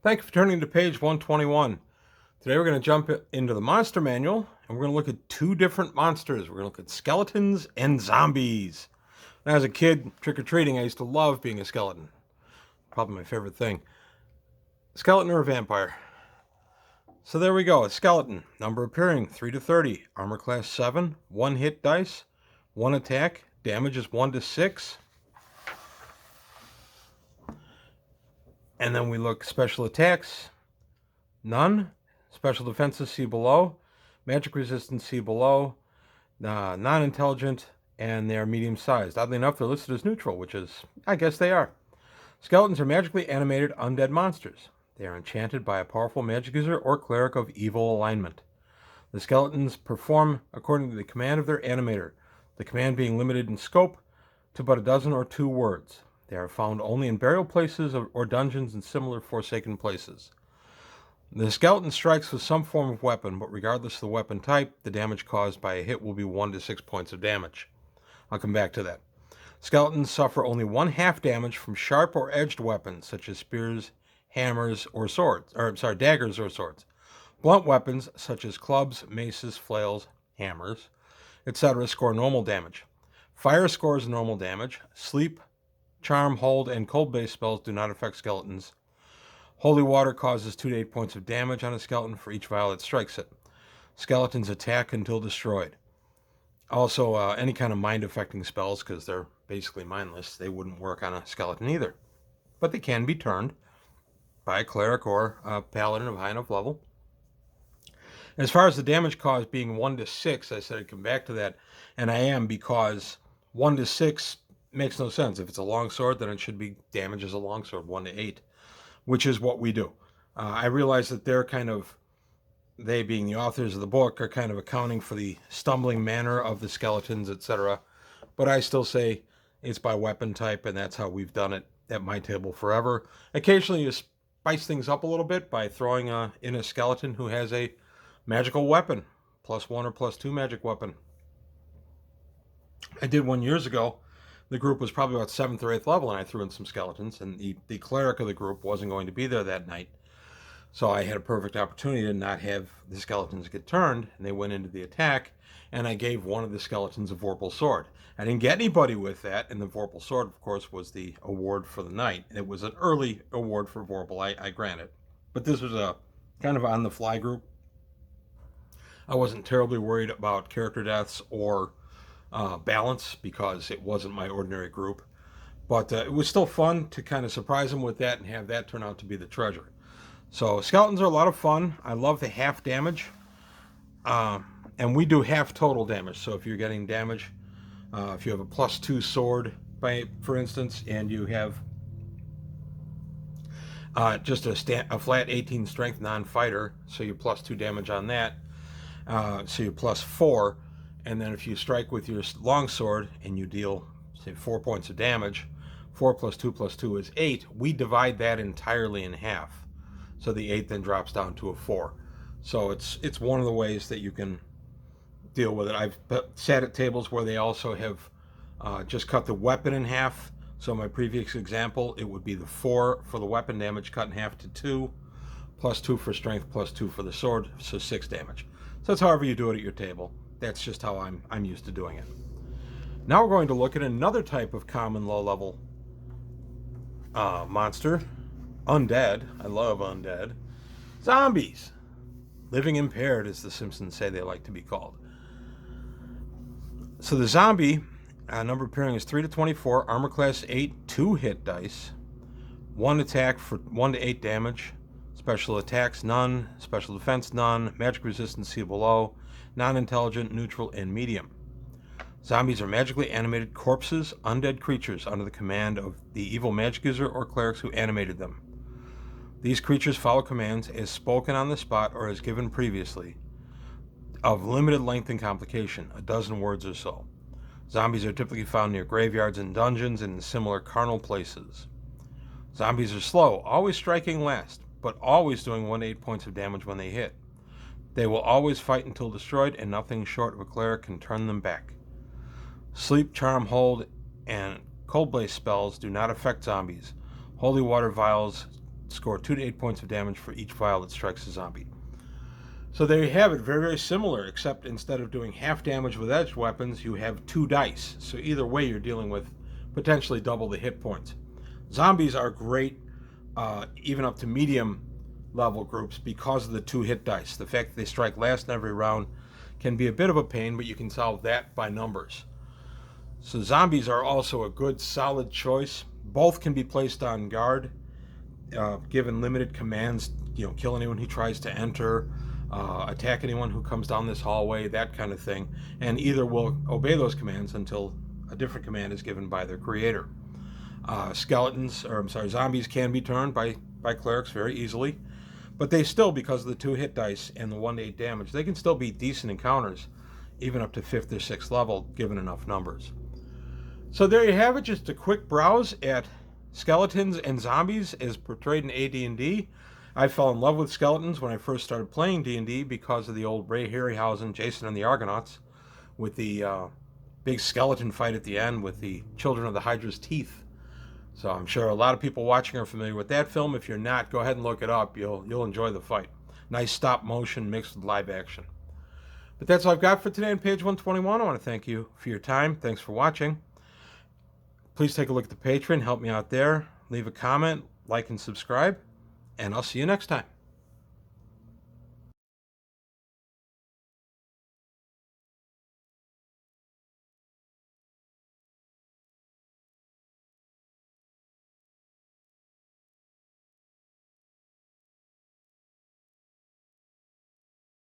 Thank you for turning to page 121. Today we're going to jump into the monster manual and we're going to look at two different monsters. We're going to look at skeletons and zombies. When I was a kid, trick-or-treating, I used to love being a skeleton. Probably my favorite thing. Skeleton or a vampire? So there we go. A skeleton. Number appearing 3 to 30. Armor class 7. 1 hit dice. 1 attack. Damage is 1 to 6. And then we look special attacks. None. Special defenses, see below. Magic resistance, see below. Non-intelligent, and they are medium-sized. Oddly enough, they're listed as neutral, which is, I guess they are. Skeletons are magically animated undead monsters. They are enchanted by a powerful magic user or cleric of evil alignment. The skeletons perform according to the command of their animator, the command being limited in scope to but a dozen or 2 words. They are found only in burial places or dungeons and similar forsaken places. The skeleton strikes with some form of weapon, but regardless of the weapon type, the damage caused by a hit will be 1 to 6 points of damage. I'll come back to that. Skeletons suffer only 1/2 damage from sharp or edged weapons, such as spears, hammers, or daggers or swords. Blunt weapons, such as clubs, maces, flails, hammers, etc., score normal damage. Fire scores normal damage. Sleep, charm, hold, and cold-based spells do not affect skeletons. Holy water causes 2 to 8 points of damage on a skeleton for each vial that strikes it. Skeletons attack until destroyed. Also, any kind of mind-affecting spells, because they're basically mindless, they wouldn't work on a skeleton either. But they can be turned by a cleric or a paladin of high enough level. As far as the damage caused being 1 to 6, I said I'd come back to that, and I am, because 1 to 6 makes no sense. If it's a longsword, then it should be damage as a longsword, 1 to 8, which is what we do. I realize that they being the authors of the book, are kind of accounting for the stumbling manner of the skeletons, etc. But I still say it's by weapon type, and that's how we've done it at my table forever. Occasionally you spice things up a little bit by throwing in a skeleton who has a magical weapon, +1 or +2 magic weapon. I did one years ago. The group was probably about 7th or 8th level, and I threw in some skeletons, and the cleric of the group wasn't going to be there that night. So I had a perfect opportunity to not have the skeletons get turned, and they went into the attack, and I gave one of the skeletons a Vorpal Sword. I didn't get anybody with that, and the Vorpal Sword, of course, was the award for the night. It was an early award for Vorpal, I grant it. But this was a kind of on-the-fly group. I wasn't terribly worried about character deaths or balance, because it wasn't my ordinary group. But it was still fun to kind of surprise them with that and have that turn out to be the treasure. So skeletons are a lot of fun. I love the half damage. And we do half total damage. So if you're getting damage, if you have a +2 sword, for instance, and you have just a flat 18 strength non-fighter, so you're +2 damage on that, so you're +4. And then if you strike with your longsword and you deal, say, 4 points of damage, 4 + 2 + 2 is 8. We divide that entirely in half. So the 8 then drops down to a 4. So it's one of the ways that you can deal with it. I've sat at tables where they also have just cut the weapon in half. So in my previous example, it would be the 4 for the weapon damage cut in half to 2, +2 for strength, +2 for the sword, so 6 damage. So that's however you do it at your table. That's just how I'm used to doing it. Now we're going to look at another type of common low-level monster. Undead. I love undead. Zombies. Living impaired, as the Simpsons say they like to be called. So the zombie, number appearing is 3 to 24, armor class 8, 2 hit dice, 1 attack for 1 to 8 damage, special attacks none, special defense none, magic resistance see below, non-intelligent, neutral, and medium. Zombies are magically animated corpses, undead creatures under the command of the evil magic user or clerics who animated them. These creatures follow commands as spoken on the spot or as given previously, of limited length and complication, a dozen words or so. Zombies are typically found near graveyards and dungeons and in similar carnal places. Zombies are slow, always striking last, but always doing 1 to 8 points of damage when they hit. They will always fight until destroyed, and nothing short of a cleric can turn them back. Sleep, charm, hold, and cold blaze spells do not affect zombies. Holy water vials score 2 to 8 points of damage for each vial that strikes a zombie. So there you have it, very, very similar, except instead of doing half damage with edged weapons, you have 2 dice. So either way, you're dealing with potentially double the hit points. Zombies are great, even up to medium level groups, because of the 2 hit dice. The fact that they strike last in every round can be a bit of a pain, but you can solve that by numbers. So zombies are also a good, solid choice. Both can be placed on guard, given limited commands, kill anyone who tries to enter, attack anyone who comes down this hallway, that kind of thing. And either will obey those commands until a different command is given by their creator. Zombies can be turned by clerics very easily, but they still, because of the 2 hit dice and the 1 to 8 damage, they can still be decent encounters, even up to 5th or 6th level, given enough numbers. So there you have it, just a quick browse at skeletons and zombies as portrayed in AD&D. I fell in love with skeletons when I first started playing D&D because of the old Ray Harryhausen, Jason and the Argonauts, with the big skeleton fight at the end with the Children of the Hydra's teeth. So I'm sure a lot of people watching are familiar with that film. If you're not, go ahead and look it up. You'll enjoy the fight. Nice stop motion mixed with live action. But that's all I've got for today on page 121. I want to thank you for your time. Thanks for watching. Please take a look at the Patreon. Help me out there. Leave a comment, like, and subscribe. And I'll see you next time.